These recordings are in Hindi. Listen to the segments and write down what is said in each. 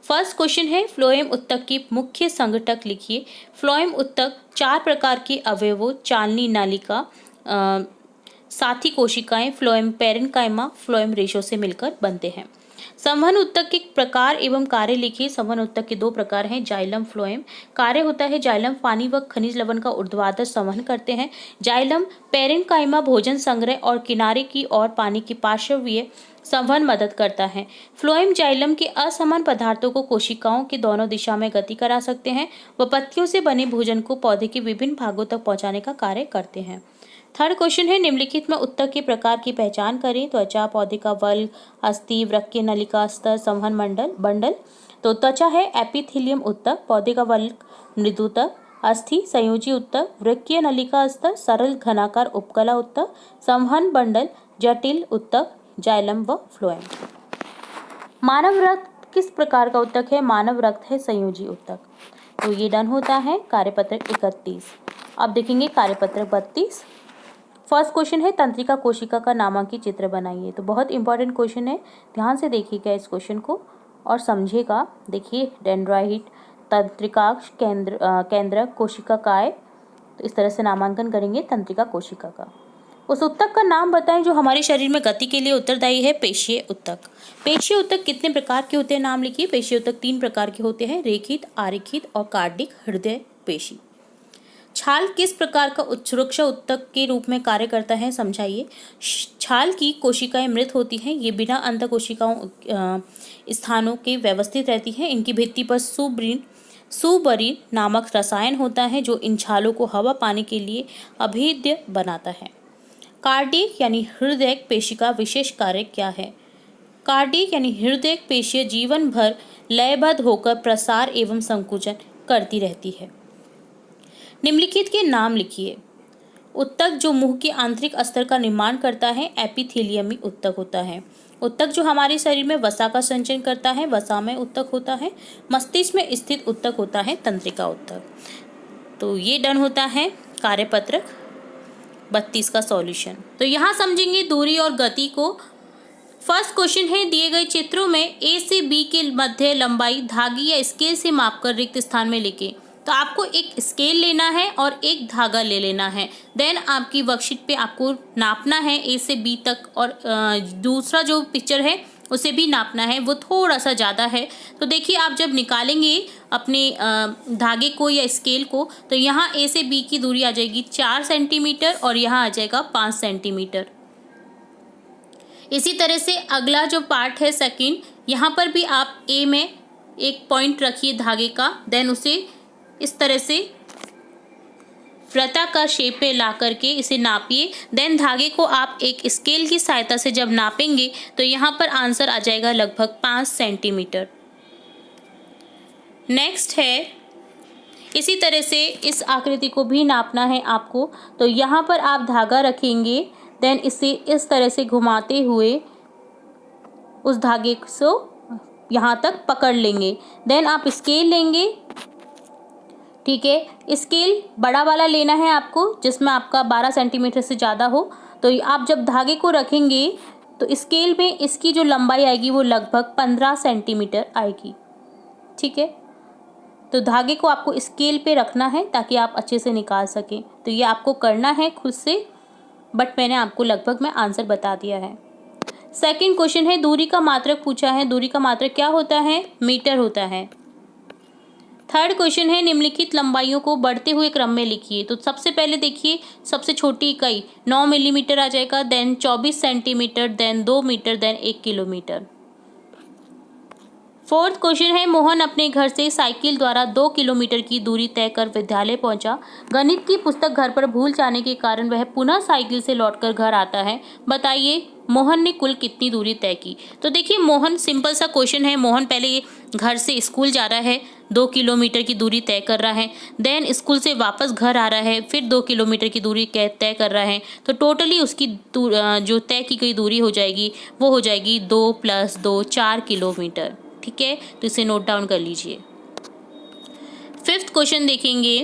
फर्स्ट क्वेश्चन है फ्लोएम ऊतक की मुख्य संघटक लिखिए। फ्लोएम ऊतक 4 प्रकार के अवयवों चालनी नालिका, साथी कोशिकाएं, फ्लोएम पैरेन्काइमा, फ्लोएम रेशो से मिलकर बनते हैं। संवहन ऊतक के प्रकार एवं कार्य लिखिए। संवहन ऊतक के 2 प्रकार हैं, जाइलम, फ्लोएम। कार्य होता है जाइलम पानी व खनिज लवण का ऊर्ध्वाधर संवहन करते हैं। जाइलम पैरेन्काइमा भोजन संग्रह और किनारे की ओर पानी की पार्श्वीय संवहन मदद करता है। फ्लोएम जाइलम के असमान पदार्थों को कोशिकाओं के दोनों दिशा में गति करा सकते हैं व पत्तियों से बने भोजन को पौधे के विभिन्न भागों तक पहुंचाने का कार्य करते हैं। थर्ड क्वेश्चन है निम्नलिखित में ऊतक के प्रकार की पहचान करें। त्वचा, पौधे का वल्क, अस्थि, वृक्कीय नलिका स्तर, संवहन बंडल। तो त्वचा है एपिथेलियम ऊतक, पौधे का वल्क मृदुतक, अस्थि संयोजी ऊतक, वृक्कीय नलिका स्तर सरल घनाकार उपकला ऊतक, संवहन बंडल जटिल ऊतक, जाइलम व फ्लोएम। मानव रक्त किस प्रकार का ऊतक है? मानव रक्त है संयोजी ऊतक। तो ये डन होता है कार्यपत्रक 31। अब देखेंगे कार्यपत्रक 32। फर्स्ट क्वेश्चन है तंत्रिका कोशिका का नामांकित चित्र बनाइए। तो बहुत इंपॉर्टेंट क्वेश्चन है, ध्यान से देखिएगा इस क्वेश्चन को और समझिएगा। देखिए डेंड्राइट, तंत्रिकाक्ष, केंद्रक, कोशिकाकाय, तो इस तरह से नामांकन करेंगे तंत्रिका कोशिका का। उस ऊतक का नाम बताएं जो हमारे शरीर में गति के लिए उत्तरदायी है। पेशीय ऊतक। पेशीय ऊतक कितने प्रकार के होते हैं? नाम लिखिए। पेशीय ऊतक 3 प्रकार के होते हैं, रेखित, आरेखित और कार्डिक हृदय पेशी। छाल किस प्रकार का सुरक्षा ऊतक के रूप में कार्य करता है? समझाइए। छाल की कोशिकाएं मृत होती हैं, ये बिना अंत कोशिकाओं स्थानों के व्यवस्थित रहती हैं। इनकी भित्ति पर सुबरीन नामक रसायन होता है जो इन छालों को हवा पाने के लिए अभेद्य बनाता है। कार्डियक यानी हृदय पेशी का विशेष कार्य क्या है? कार्डियक यानी हृदय पेशी जीवन भर लयबद्ध होकर प्रसार एवं संकुचन करती रहती है। निम्नलिखित के नाम लिखिए। ऊतक जो मुंह के आंतरिक अस्तर का निर्माण करता है एपिथेलियमी ऊतक होता है। ऊतक जो हमारे शरीर में वसा का संचयन करता है वसामय ऊतक होता है। मस्तिष्क में स्थित ऊतक होता है तंत्रिका ऊतक। तो ये डन होता है कार्यपत्रक 32 का सॉल्यूशन। तो यहाँ समझेंगे दूरी और गति को। फर्स्ट क्वेश्चन है दिए गए चित्रों में ए से बी के मध्य लंबाई धागे या स्केल से मापकर रिक्त स्थान में लिखें। तो आपको एक स्केल लेना है और एक धागा ले लेना है। देन आपकी वर्कशीट पे आपको नापना है ए से बी तक, और दूसरा जो पिक्चर है उसे भी नापना है, वो थोड़ा सा ज़्यादा है। तो देखिए आप जब निकालेंगे अपने धागे को या स्केल को, तो यहाँ ए से बी की दूरी आ जाएगी 4 सेंटीमीटर और यहाँ आ जाएगा 5 सेंटीमीटर। इसी तरह से अगला जो पार्ट है सेकंड, यहाँ पर भी आप ए में एक पॉइंट रखिए धागे का, देन उसे इस तरह से वृत्ताकार शेप पे ला करके इसे नापिए। देन धागे को आप एक स्केल की सहायता से जब नापेंगे तो यहाँ पर आंसर आ जाएगा लगभग 5 सेंटीमीटर। नेक्स्ट है इसी तरह से इस आकृति को भी नापना है आपको। तो यहाँ पर आप धागा रखेंगे, देन इसे इस तरह से घुमाते हुए उस धागे को यहाँ तक पकड़ लेंगे। देन आप स्केल लेंगे, ठीक है। स्केल बड़ा वाला लेना है आपको जिसमें आपका 12 सेंटीमीटर से ज़्यादा हो। तो आप जब धागे को रखेंगे तो स्केल में इसकी जो लंबाई आएगी वो लगभग 15 सेंटीमीटर आएगी, ठीक है। तो धागे को आपको स्केल पे रखना है ताकि आप अच्छे से निकाल सकें। तो ये आपको करना है खुद से, बट मैंने आपको लगभग आंसर बता दिया है। सेकंड क्वेश्चन है दूरी का मात्रक पूछा है। दूरी का मात्रक क्या होता है? मीटर होता है। थर्ड क्वेश्चन है निम्नलिखित लंबाइयों को बढ़ते हुए क्रम में लिखिए। तो सबसे पहले देखिए सबसे छोटी इकाई 9 मिलीमीटर आ जाएगा, then 24 centimetre, then 2 metre, then 1 kilometre. Fourth question है मोहन अपने घर से साइकिल द्वारा 2 किलोमीटर की दूरी तय कर विद्यालय पहुंचा। गणित की पुस्तक घर पर भूल जाने के कारण वह पुनः साइकिल से लौटकर घर आता है। बताइए मोहन ने कुल कितनी दूरी तय की? तो देखिए मोहन, सिंपल सा क्वेश्चन है। मोहन पहले घर से स्कूल जा रहा है, 2 किलोमीटर की दूरी तय कर रहा है, देन स्कूल से वापस घर आ रहा है, फिर 2 किलोमीटर की दूरी तय कर रहा है। तो टोटली उसकी जो तय की गई दूरी हो जाएगी वो हो जाएगी 2 + 2 4 किलोमीटर, ठीक है। तो इसे नोट डाउन कर लीजिए। फिफ्थ क्वेश्चन देखेंगे,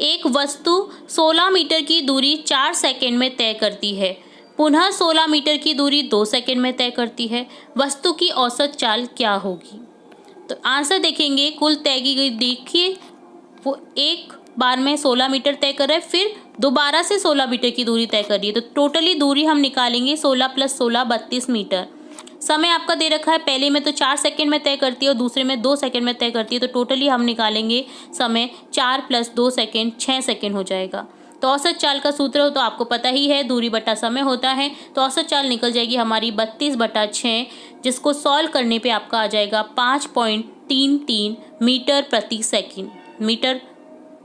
एक वस्तु 16 मीटर की दूरी 4 सेकंड में तय करती है, पुनः 16 मीटर की दूरी 2 सेकंड में तय करती है। वस्तु की औसत चाल क्या होगी? तो आंसर देखेंगे, कुल तय की गई, देखिए वो एक बार में 16 मीटर तय कर रहा है, फिर दोबारा से 16 मीटर की दूरी तय कर रही है। तो टोटली दूरी हम निकालेंगे 16 + 16 32 मीटर। समय आपका दे रखा है, पहले में तो 4 सेकंड में तय करती है और दूसरे में 2 सेकंड में तय करती है। तो टोटली हम निकालेंगे समय 4 + 2 सेकंड 6 सेकंड हो जाएगा। तो औसत चाल का सूत्र हो तो आपको पता ही है, दूरी बटा समय होता है। तो औसत चाल निकल जाएगी हमारी 32/6, जिसको सॉल्व करने पे आपका आ जाएगा 5.33 मीटर प्रति सेकंड। मीटर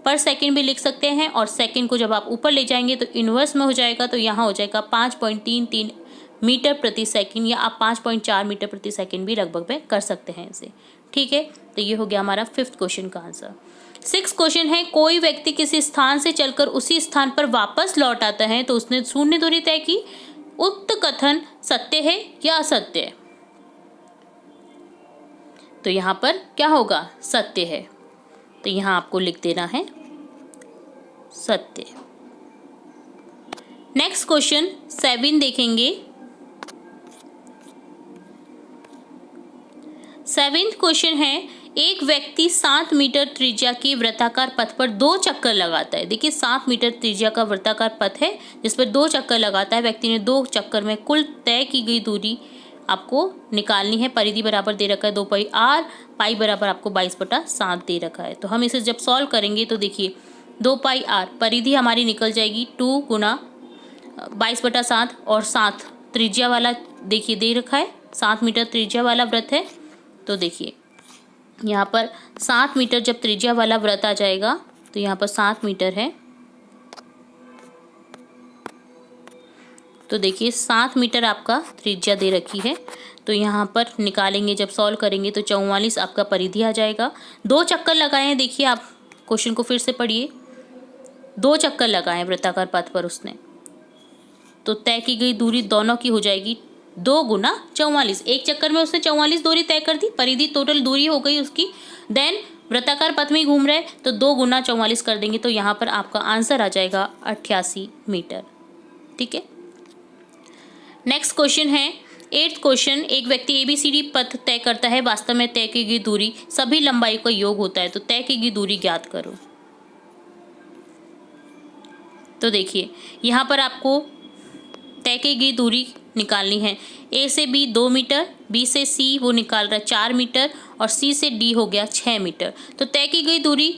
पर सेकंड भी लिख सकते हैं, और सेकंड को जब आप ऊपर ले जाएंगे तो इन्वर्स में हो जाएगा, तो यहाँ हो जाएगा 5.33 मीटर प्रति सेकंड, या आप 5.4 मीटर प्रति सेकंड भी लगभग में कर सकते हैं इसे। ठीक है, तो ये हो गया हमारा 5th क्वेश्चन का आंसर। 6th क्वेश्चन है, कोई व्यक्ति किसी स्थान से चलकर उसी स्थान पर वापस लौट आता है तो उसने शून्य दूरी तय की, उक्त कथन सत्य है या असत्य है? तो यहाँ पर क्या होगा, सत्य है। तो यहाँ आपको लिख देना है सत्य। नेक्स्ट क्वेश्चन 7 देखेंगे। 7th क्वेश्चन है, एक व्यक्ति 7 मीटर त्रिज्या की वृत्ताकार पथ पर 2 चक्कर लगाता है। देखिए 7 मीटर त्रिज्या का वृत्ताकार पथ है जिस पर 2 चक्कर लगाता है। व्यक्ति ने 2 चक्कर में कुल तय की गई दूरी आपको निकालनी है। परिधि बराबर दे रखा है 2πr, पाई बराबर आपको 22/7 दे रखा है। तो हम इसे जब सॉल्व करेंगे तो देखिए 2πr परिधि हमारी निकल जाएगी 2 × 22/7, और 7 त्रिज्या वाला देखिए दे रखा है, 7 मीटर त्रिज्या वाला वृत्त है। तो देखिए यहाँ पर 7 मीटर जब त्रिज्या वाला वृत्त आ जाएगा तो यहाँ पर 7 मीटर है। तो देखिए 7 मीटर आपका त्रिज्या दे रखी है। तो यहाँ पर निकालेंगे, जब सॉल्व करेंगे तो 44 आपका परिधि आ जाएगा। 2 चक्कर लगाए हैं, देखिए आप क्वेश्चन को फिर से पढ़िए। 2 चक्कर लगाए वृत्ताकार पथ पर उसने, तो तय की गई दूरी दोनों की हो जाएगी 2 × 44। एक चक्कर में उसने 44 दूरी तय कर दी, परिधि टोटल दूरी हो गई उसकी। देन वृत्ताकार पथ में ही घूम रहे, तो 2 × 44 कर देंगे, तो यहाँ पर आपका आंसर आ जाएगा 88 मीटर। ठीक है, नेक्स्ट क्वेश्चन है 8th क्वेश्चन, एक व्यक्ति ABCD पथ तय करता है, वास्तव में तय की गई दूरी सभी लंबाई का योग होता है। तो तय की गई दूरी ज्ञात करो। तो देखिए यहाँ पर आपको तय की गई दूरी निकालनी है। A से B 2 मीटर, B से C वो निकाल रहा है 4 मीटर, और C से D हो गया 6 मीटर। तो तय की गई दूरी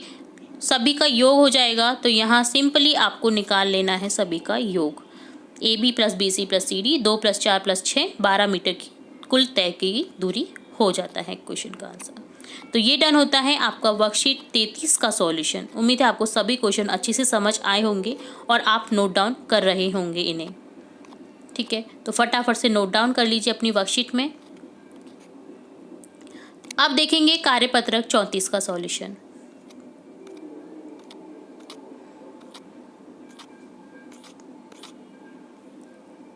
सभी का योग हो जाएगा। तो यहाँ सिंपली आपको निकाल लेना है सभी का योग। AB + BC + CD 2 + 4 + 6 12 मीटर की कुल तय की दूरी हो जाता है क्वेश्चन का आंसर। तो ये डन होता है आपका वर्कशीट 33 का सॉल्यूशन। उम्मीद है आपको सभी क्वेश्चन अच्छे से समझ आए होंगे और आप नोट डाउन कर रहे होंगे इन्हें। ठीक है, तो फटाफट से नोट डाउन कर लीजिए अपनी वर्कशीट में। अब देखेंगे कार्यपत्रक 34 का सॉल्यूशन।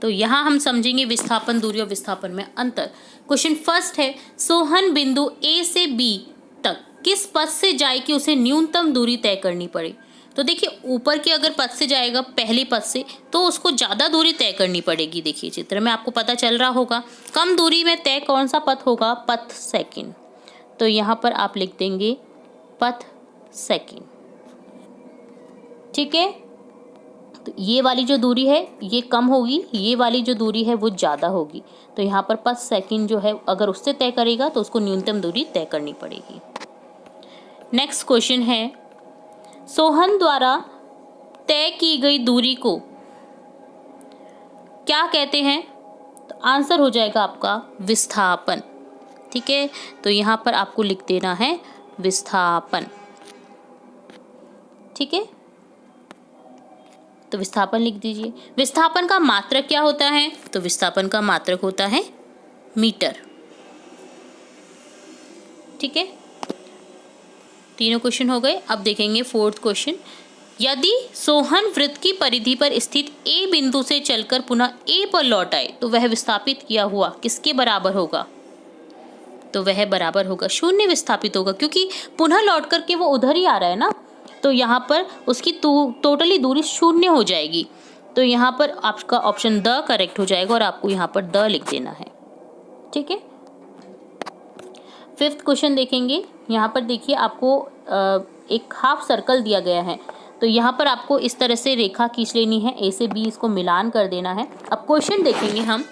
तो यहाँ हम समझेंगे विस्थापन, दूरी और विस्थापन में अंतर। क्वेश्चन फर्स्ट है, सोहन बिंदु A से B तक किस पथ से जाए कि उसे न्यूनतम दूरी तय करनी पड़े। तो देखिए ऊपर के अगर पथ से जाएगा पहले पथ से, तो उसको ज़्यादा दूरी तय करनी पड़ेगी। देखिए चित्र में आपको पता चल रहा होगा। कम दूरी में तय कौन सा पथ होगा, पथ सेकंड। तो यहाँ पर आप लिख देंगे पथ सेकंड। ठीक है, तो ये वाली जो दूरी है ये कम होगी, ये वाली जो दूरी है वो ज़्यादा होगी। तो यहाँ पर पथ सेकंड जो है अगर उससे तय करेगा तो उसको न्यूनतम दूरी तय करनी पड़ेगी। नेक्स्ट क्वेश्चन है, सोहन द्वारा तय की गई दूरी को क्या कहते हैं। तो आंसर हो जाएगा आपका विस्थापन। ठीक है, तो यहाँ पर आपको लिख देना है विस्थापन। ठीक है, तो विस्थापन लिख दीजिए। विस्थापन का मात्रक क्या होता है, तो विस्थापन का मात्रक होता है मीटर। ठीक है, तीनों क्वेश्चन हो गए। अब देखेंगे 4th क्वेश्चन, यदि सोहन वृत्त की परिधि पर स्थित A बिंदु से चलकर पुनः A पर लौट आए तो वह विस्थापित किया हुआ किसके बराबर होगा। तो वह बराबर होगा 0 विस्थापित होगा, क्योंकि पुनः लौट करके वो उधर ही आ रहा है ना। तो यहाँ पर उसकी टोटली दूरी 0 हो जाएगी। तो यहाँ पर आपका ऑप्शन द करेक्ट हो जाएगा और आपको यहाँ पर द लिख देना है। ठीक है, 5th क्वेश्चन देखेंगे। यहाँ पर देखिए आपको एक हाफ सर्कल दिया गया है, तो यहाँ पर आपको इस तरह से रेखा खींच लेनी है, ए से बी इसको मिलान कर देना है। अब क्वेश्चन देखेंगे हम,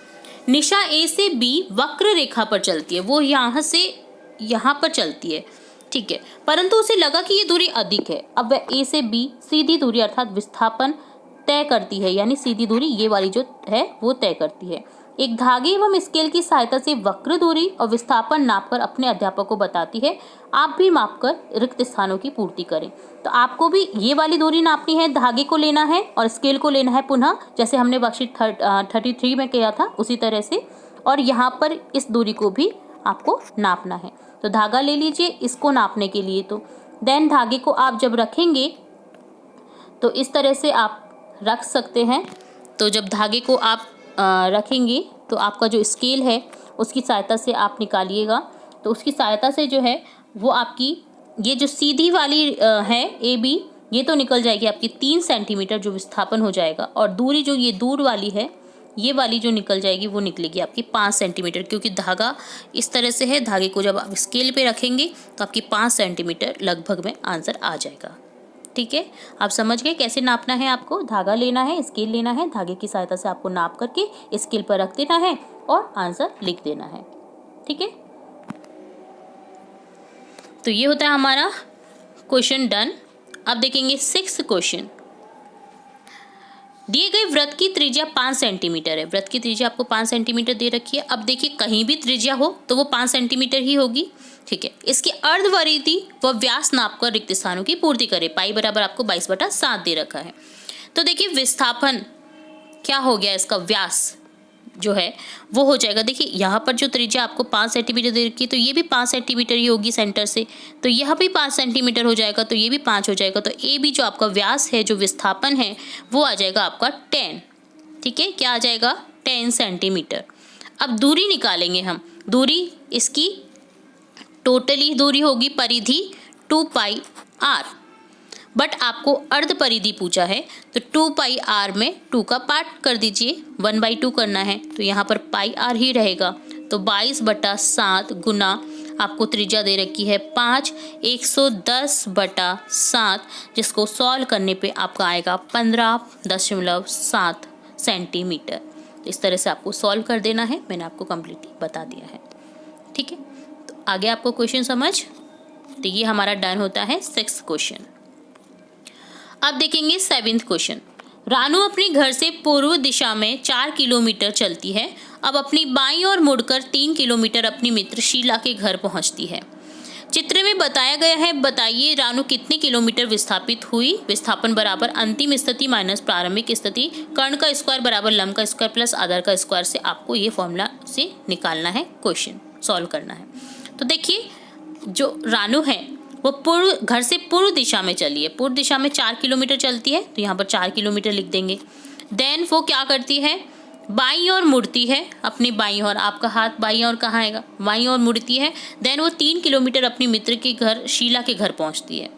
निशा ए से बी वक्र रेखा पर चलती है, वो यहाँ से यहाँ पर चलती है, ठीक है, परंतु उसे लगा कि ये दूरी अधिक है। अब वह ए से बी सीधी दूरी अर्थात विस्थापन तय करती है, यानी सीधी दूरी ये वाली जो है वो तय करती है। एक धागे एवं स्केल की सहायता से वक्र दूरी और विस्थापन नापकर अपने अध्यापक को बताती है। आप भी मापकर रिक्त स्थानों की पूर्ति करें। तो आपको भी ये वाली दूरी नापनी है, धागे को लेना है और स्केल को लेना है, पुनः जैसे हमने वर्कशीट 33 में किया था उसी तरह से, और यहाँ पर इस दूरी को भी आपको नापना है। तो धागा ले लीजिए इसको नापने के लिए। तो देन धागे को आप जब रखेंगे तो इस तरह से आप रख सकते हैं। तो जब धागे को आप रखेंगे तो आपका जो स्केल है उसकी सहायता से आप निकालिएगा। तो उसकी सहायता से जो है वो आपकी ये जो सीधी वाली है ए बी, ये तो निकल जाएगी आपकी 3 सेंटीमीटर जो विस्थापन हो जाएगा, और दूरी जो ये दूर वाली है ये वाली जो निकल जाएगी वो निकलेगी आपकी 5 सेंटीमीटर, क्योंकि धागा इस तरह से है। धागे को जब आप स्केल पे रखेंगे तो आपकी 5 सेंटीमीटर लगभग में आंसर आ जाएगा। ठीक है, आप समझ गए कैसे नापना है। आपको धागा लेना है, स्केल लेना है, धागे की सहायता से आपको नाप करके स्केल पर रख देना है और आंसर लिख देना है। ठीक है, तो ये होता है हमारा क्वेश्चन डन। अब देखेंगे 6th क्वेश्चन। दिए गए वृत्त की त्रिज्या 5 सेंटीमीटर है। वृत्त की त्रिज्या आपको 5 सेंटीमीटर दे रखी है। अब देखिए कहीं भी त्रिज्या हो तो वो 5 सेंटीमीटर ही होगी। ठीक है, इसकी अर्धवरिधि व व्यास नापकर रिक्त स्थानों की पूर्ति करें। पाई बराबर आपको 22/7 दे रखा है। तो देखिए विस्थापन क्या हो गया, इसका व्यास जो है वो हो जाएगा। देखिए यहाँ पर जो त्रिज्या आपको 5 सेंटीमीटर दे रखी है तो ये भी 5 सेंटीमीटर ही होगी सेंटर से, तो यह भी 5 सेंटीमीटर हो जाएगा, तो ये भी 5 हो जाएगा। तो ए बी जो आपका व्यास है, जो विस्थापन है, वो आ जाएगा आपका 10। ठीक है, क्या आ जाएगा 10 सेंटीमीटर। अब दूरी निकालेंगे हम। दूरी इसकी टोटली दूरी होगी परिधि 2πr, बट आपको अर्ध परिधि पूछा है तो 2πr में 2 का पार्ट कर दीजिए, 1/2 करना है, तो यहाँ पर πr ही रहेगा। तो 22/7 गुना आपको त्रिज्या दे रखी है 5, 110/7, जिसको सॉल्व करने पे आपका आएगा 15.7 सेंटीमीटर। इस तरह से आपको सॉल्व कर देना है, मैंने आपको कम्प्लीटली बता दिया है। ठीक है, तो आगे आपको क्वेश्चन समझ, तो ये हमारा डन होता है 6th क्वेश्चन। अब देखेंगे 7th क्वेश्चन। रानू अपने घर से पूर्व दिशा में 4 किलोमीटर चलती है। अब अपनी बाईं ओर मुड़कर 3 किलोमीटर अपनी मित्र शीला के घर पहुंचती है। चित्र में बताया गया है, बताइए रानू कितने किलोमीटर विस्थापित हुई। विस्थापन बराबर अंतिम स्थिति माइनस प्रारंभिक स्थिति, कर्ण का स्क्वायर बराबर लंब का स्क्वायर प्लस आधार का स्क्वायर से आपको ये फॉर्मूला से निकालना है, क्वेश्चन सॉल्व करना है। तो देखिए जो रानू है वो घर से पूर्व दिशा में चली है। पूर्व दिशा में 4 किलोमीटर चलती है, तो यहाँ पर 4 किलोमीटर लिख देंगे। देन वो क्या करती है, बाईं ओर मुड़ती है, अपनी बाईं ओर, आपका हाथ बाईं ओर कहाँ आएगा, बाईं ओर मुड़ती है। देन वो 3 किलोमीटर अपनी मित्र के घर शीला के घर पहुँचती है।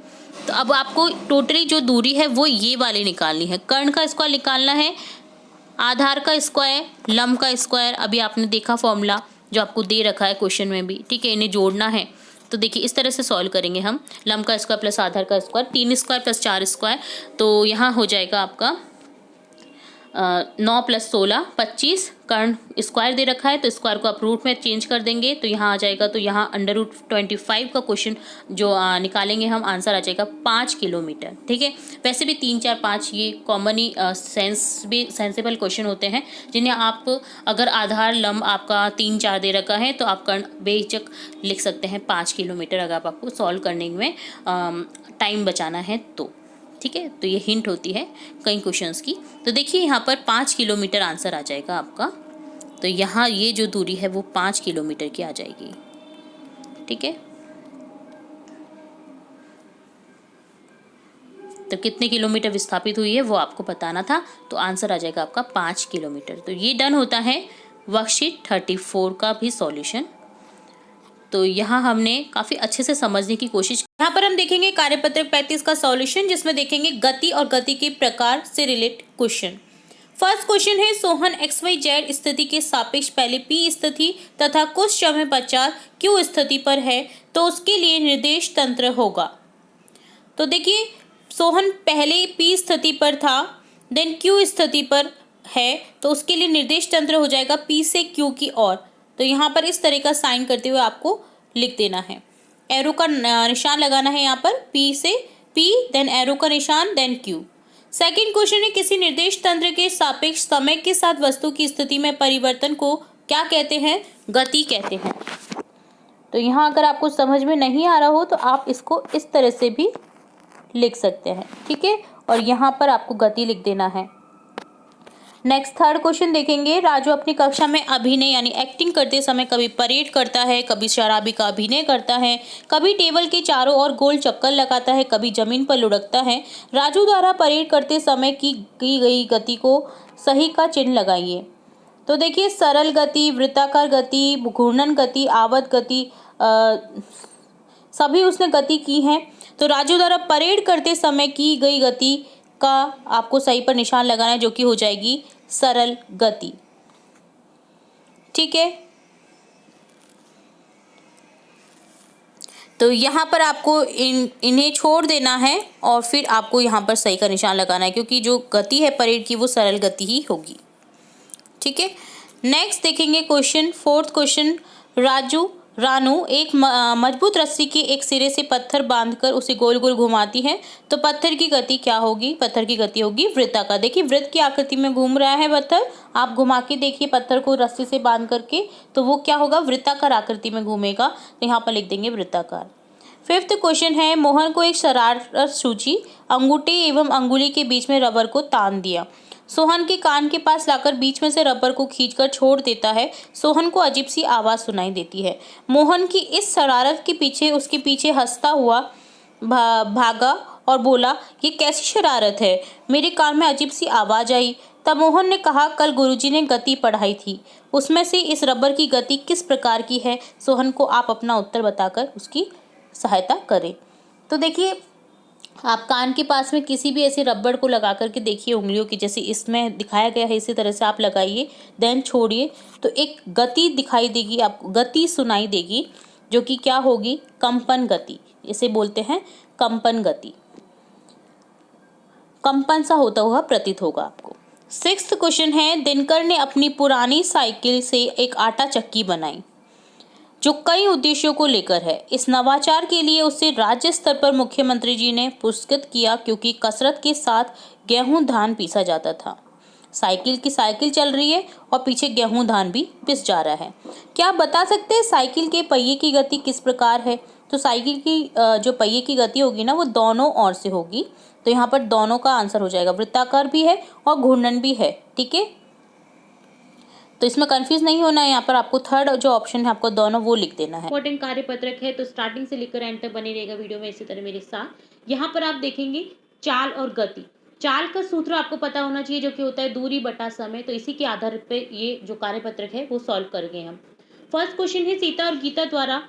तो अब आपको टोटली जो दूरी है वो ये वाली निकालनी है। कर्ण का स्क्वायर निकालना है, आधार का स्क्वायर, लंब का स्क्वायर, अभी आपने देखा फॉर्मूला जो आपको दे रखा है क्वेश्चन में भी। ठीक है, इन्हें जोड़ना है। तो देखिए इस तरह से सॉल्व करेंगे हम। लंब का स्क्वायर प्लस आधार का स्क्वायर, 3 स्क्वायर प्लस 4 स्क्वायर, तो यहाँ हो जाएगा आपका 9 + 16 25। कर्ण स्क्वायर दे रखा है तो स्क्वायर को आप रूट में चेंज कर देंगे तो यहाँ आ जाएगा। तो यहाँ √25 का क्वेश्चन जो निकालेंगे हम, आंसर आ जाएगा 5 किलोमीटर। ठीक है, वैसे भी 3, 4, 5 ये कॉमन ही सेंसेबल क्वेश्चन होते हैं, जिन्हें आप अगर आधार लंब आपका 3, 4 दे रखा है तो आप कर्ण बेहिचक लिख सकते हैं 5 किलोमीटर, अगर आपको सॉल्व करने में टाइम बचाना है तो। ठीक है, तो ये हिंट होती है कई क्वेश्चंस की। तो देखिए यहाँ पर 5 किलोमीटर आंसर आ जाएगा आपका। तो यहाँ ये जो दूरी है वो 5 किलोमीटर की आ जाएगी। ठीक है, तो कितने किलोमीटर विस्थापित हुई है वो आपको बताना था, तो आंसर आ जाएगा आपका 5 किलोमीटर। तो ये डन होता है वर्कशीट 34 का भी सॉल्यूशन। तो यहाँ हमने काफ़ी अच्छे से समझने की कोशिश। यहाँ पर हम देखेंगे कार्यपत्रक 35 का सॉल्यूशन, जिसमें देखेंगे गति और गति के प्रकार से रिलेट क्वेश्चन। फर्स्ट क्वेश्चन है सोहन XYZ स्थिति के सापेक्ष पहले P स्थिति तथा कुछ समय पश्चात Q स्थिति पर है तो उसके लिए निर्देश तंत्र होगा। तो देखिए सोहन पहले P स्थिति पर था, देन Q स्थिति पर है, तो उसके लिए निर्देश तंत्र हो जाएगा P से Q की ओर। तो यहाँ पर इस तरह का साइन करते हुए आपको लिख देना है, एरो का निशान लगाना है यहाँ पर, P से P, देन एरो का निशान, देन Q। सेकंड क्वेश्चन है किसी निर्देश तंत्र के सापेक्ष समय के साथ वस्तु की स्थिति में परिवर्तन को क्या कहते हैं? गति कहते हैं। तो यहाँ अगर आपको समझ में नहीं आ रहा हो तो आप इसको इस तरह से भी लिख सकते हैं, ठीक है, और यहाँ पर आपको गति लिख देना है। नेक्स्ट थर्ड क्वेश्चन देखेंगे, राजू अपनी कक्षा में अभिनय यानी एक्टिंग करते समय कभी परेड करता है, कभी शराबी का अभिनय करता है, कभी टेबल के चारों ओर गोल चक्कर लगाता है, कभी जमीन पर लुढ़कता है। राजू द्वारा परेड करते समय की गई गति को सही का चिन्ह लगाइए। तो देखिए सरल गति, वृत्ताकार गति, घूर्णन गति, आवर्त गति, सभी उसने गति की हैं। तो राजू द्वारा परेड करते समय की गई गति का आपको सही पर निशान लगाना है, जो कि हो जाएगी सरल गति, ठीक है। तो यहाँ पर आपको इन्हें छोड़ देना है और फिर आपको यहाँ पर सही का निशान लगाना है, क्योंकि जो गति है परेड की वो सरल गति ही होगी, ठीक है। नेक्स्ट देखेंगे क्वेश्चन, फोर्थ क्वेश्चन, रानू एक मजबूत रस्सी के एक सिरे से पत्थर बांधकर उसे गोल गोल घुमाती है, तो पत्थर की गति क्या होगी? पत्थर की गति होगी वृत्ताकार। देखिए वृत्त की आकृति में घूम रहा है पत्थर, आप घुमा के देखिए पत्थर को रस्सी से बांध करके, तो वो क्या होगा? वृत्ताकार आकृति में घूमेगा, तो यहाँ पर लिख देंगे वृत्ताकार। फिफ्थ क्वेश्चन है, मोहन को एक शरारत सूझी, अंगूठे एवं अंगुली के बीच में रबर को तान दिया, सोहन के कान के पास लाकर बीच में से रबर को खींचकर छोड़ देता है, सोहन को अजीब सी आवाज सुनाई देती है। मोहन की इस शरारत के पीछे उसके पीछे हंसता हुआ भागा और बोला, ये कैसी शरारत है? मेरे कान में अजीब सी आवाज आई। तब मोहन ने कहा, कल गुरुजी ने गति पढ़ाई थी, उसमें से इस रबर की गति किस प्रकार की है? सोहन को आप अपना उत्तर बताकर उसकी सहायता करें। तो देखिए आप कान के पास में किसी भी ऐसे रबड़ को लगा करके देखिए, उंगलियों की जैसे इसमें दिखाया गया है इसी तरह से आप लगाइए, देन छोड़िए, तो एक गति दिखाई देगी आपको, गति सुनाई देगी, जो कि क्या होगी? कंपन गति, इसे बोलते हैं कंपन गति, कंपन सा होता हुआ प्रतीत होगा आपको। सिक्स्थ क्वेश्चन है, दिनकर ने अपनी पुरानी साइकिल से एक आटा चक्की बनाई जो कई उद्देश्यों को लेकर है। इस नवाचार के लिए उसे राज्य स्तर पर मुख्यमंत्री जी ने पुरस्कृत किया, क्योंकि कसरत के साथ गेहूं धान पीसा जाता था। साइकिल चल रही है और पीछे गेहूं धान भी पिस जा रहा है। क्या आप बता सकते हैं साइकिल के पहिए की गति किस प्रकार है? तो साइकिल की जो पहिए की गति होगी ना, वो दोनों ओर से होगी, तो यहाँ पर दोनों का आंसर हो जाएगा, वृत्ताकार भी है और घूर्णन भी है, ठीक है। तो इसमें कंफ्यूज नहीं होना है, यहाँ पर आपको थर्ड जो ऑप्शन है आपको दोनों वो लिख देना है। इंपॉर्टेंट कार्यपत्रक है, तो स्टार्टिंग से लेकर एंड तक बने रहेगा वीडियो में इसी तरह मेरे साथ। यहाँ पर आप देखेंगे चाल और गति। चाल का सूत्र आपको पता होना चाहिए, जो कि होता है दूरी बटा समय, तो इसी के आधार पे ये जो कार्यपत्रक है वो सॉल्व करेंगे हम। फर्स्ट क्वेश्चन है, सीता और गीता द्वारा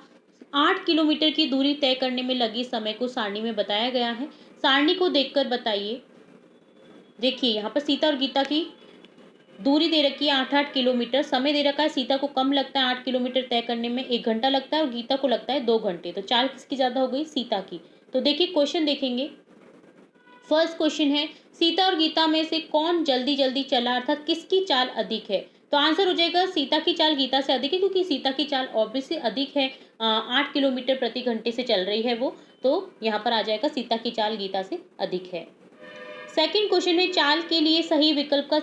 8 किलोमीटर की दूरी तय करने में लगी समय को सारणी में बताया गया है। सारणी को देखकर बताइए। देखिए यहाँ पर सीता और गीता की दूरी दे रखी है 8-8 किलोमीटर, समय दे रखा है, सीता को कम लगता है 8 किलोमीटर तय करने में 1 घंटा लगता है और गीता को लगता है 2 घंटे, तो चाल किसकी ज्यादा हो गई? सीता की। तो देखिए क्वेश्चन देखेंगे, फर्स्ट क्वेश्चन है, सीता और गीता में से कौन जल्दी जल्दी चला, अर्थात किसकी चाल अधिक है? तो आंसर हो जाएगा सीता की चाल गीता से अधिक है, क्योंकि सीता की चाल ऑब्वियसली अधिक है, 8 किलोमीटर प्रति घंटे से चल रही है वो, तो यहाँ पर आ जाएगा सीता की चाल गीता से अधिक है। सेकंड क्वेश्चन है, चाल के लिए सही विकल्प का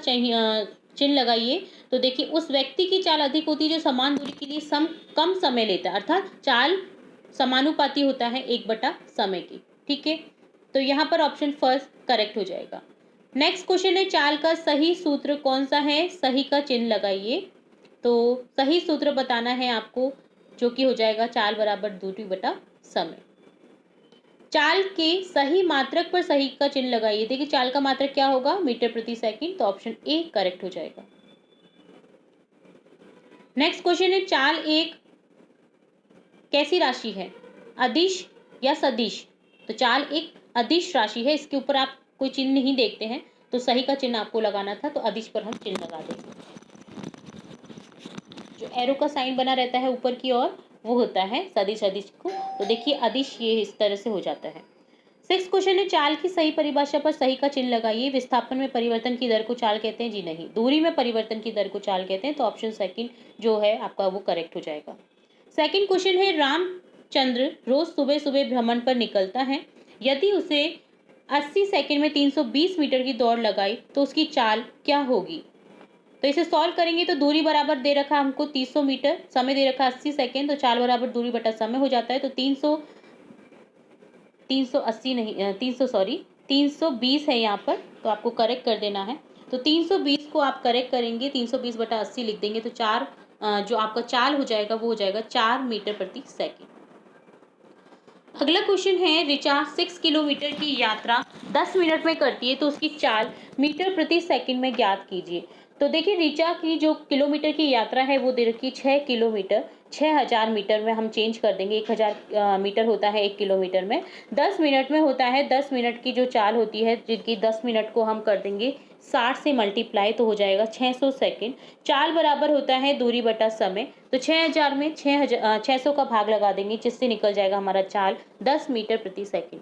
चिन्ह लगाइए। तो देखिए उस व्यक्ति की चाल अधिक होती है जो समान दूरी के लिए कम समय लेता है, अर्थात चाल समानुपाती होता है 1/समय की, ठीक है। तो यहाँ पर ऑप्शन फर्स्ट करेक्ट हो जाएगा। नेक्स्ट क्वेश्चन है, चाल का सही सूत्र कौन सा है? सही का चिन्ह लगाइए। तो सही सूत्र बताना है आपको, जो कि हो जाएगा चाल बराबर दूरी बटा समय। चाल के सही मात्रक पर सही का चिन्ह लगाइए। देखिए चाल का मात्रक क्या होगा? मीटर प्रति सेकंड, तो ऑप्शन ए करेक्ट हो जाएगा। नेक्स्ट क्वेश्चन है, चाल एक कैसी राशि है? अदिश या सदिश? तो चाल एक अदिश राशि है, इसके ऊपर आप कोई चिन्ह नहीं देखते हैं, तो सही का चिन्ह आपको लगाना था, तो अदिश पर हम चिन्ह लगा देंगे। जो एरो का साइन बना रहता है ऊपर की ओर वो होता है सदिश अदिश को। तो देखिए अदिश ये इस तरह से हो जाता है। 6 क्वेश्चन है, चाल की सही परिभाषा पर सही का चिन्ह लगाइए। विस्थापन में परिवर्तन की दर को चाल कहते हैं? जी नहीं। दूरी में परिवर्तन की दर को चाल कहते हैं, तो ऑप्शन सेकंड जो है आपका वो करेक्ट हो जाएगा। सेकंड क्वेश्चन है, रामचंद्र रोज सुबह सुबह भ्रमण पर निकलता है। यदि उसे 80 सेकंड में 320 मीटर की दौड़ लगाई तो उसकी चाल क्या होगी? तो इसे सॉल्व करेंगे तो दूरी बराबर दे रखा है हमको 300 मीटर, समय दे रखा 80 सेकंड, तो चाल बराबर दूरी बटा समय हो जाता है। तो 380 नहीं 300 सॉरी 320 है यहाँ पर, तो आपको करेक्ट कर देना है। तो 320 को आप करेक्ट करेंगे, 320 बटा 80 लिख देंगे, तो जो आपका चाल हो जाएगा वो हो जाएगा 4 मीटर प्रति सेकंड। अगला क्वेश्चन है, ऋचा 6 किलोमीटर की यात्रा 10 मिनट में करती है, तो उसकी चाल मीटर प्रति सेकंड में ज्ञात कीजिए। तो देखिए ऋचा की जो किलोमीटर की यात्रा है वो दे रखी है 6 किलोमीटर, 6000 मीटर में हम चेंज कर देंगे, 1000 मीटर होता है 1 किलोमीटर में, 10 मिनट में होता है, 10 मिनट की जो चाल होती है जिनकी 10 मिनट को हम कर देंगे 60 से मल्टीप्लाई, तो हो जाएगा 600 सेकंड। चाल बराबर होता है दूरी बटा समय, तो 6000 में 600 का भाग लगा देंगे, जिससे निकल जाएगा हमारा चाल 10 मीटर प्रति सेकंड।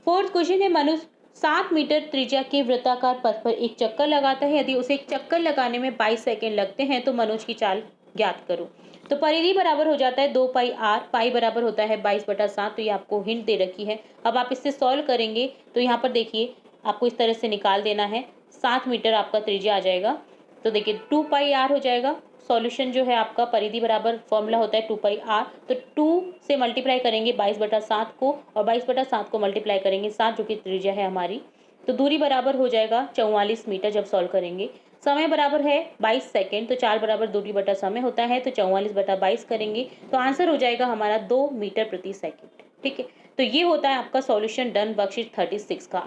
फोर्थ क्वेश्चन है, मनुष्य 7 मीटर त्रिज्या के वृत्ताकार पथ पर एक चक्कर लगाता है। यदि उसे एक चक्कर लगाने में 22 सेकंड लगते हैं तो मनोज की चाल ज्ञात करो। तो परिधि बराबर हो जाता है 2 पाई आर, पाई बराबर होता है 22/7, तो ये आपको हिंट दे रखी है। अब आप इससे सॉल्व करेंगे तो यहाँ पर देखिए आपको इस तरह से निकाल देना है, 7 मीटर आपका त्रिज्या आ जाएगा। तो देखिए 2 पाई आर हो जाएगा। सॉल्यूशन जो है आपका परिधि बराबर फॉर्मूला होता है 2 पाई आर, तो 2 से मल्टीप्लाई करेंगे 22/7 को, और 22/7 को मल्टीप्लाई करेंगे 7 जो कि त्रिज्या है हमारी, तो दूरी बराबर हो जाएगा 44 मीटर जब सॉल्व करेंगे। समय बराबर है 22 सेकंड, तो चाल बराबर दूरी बटा समय होता है, तो 44/22 करेंगे तो आंसर हो जाएगा हमारा 2 मीटर प्रति सेकंड। ठीक है, तो ये होता है आपका सॉल्यूशन डन वर्कशीट 36 का।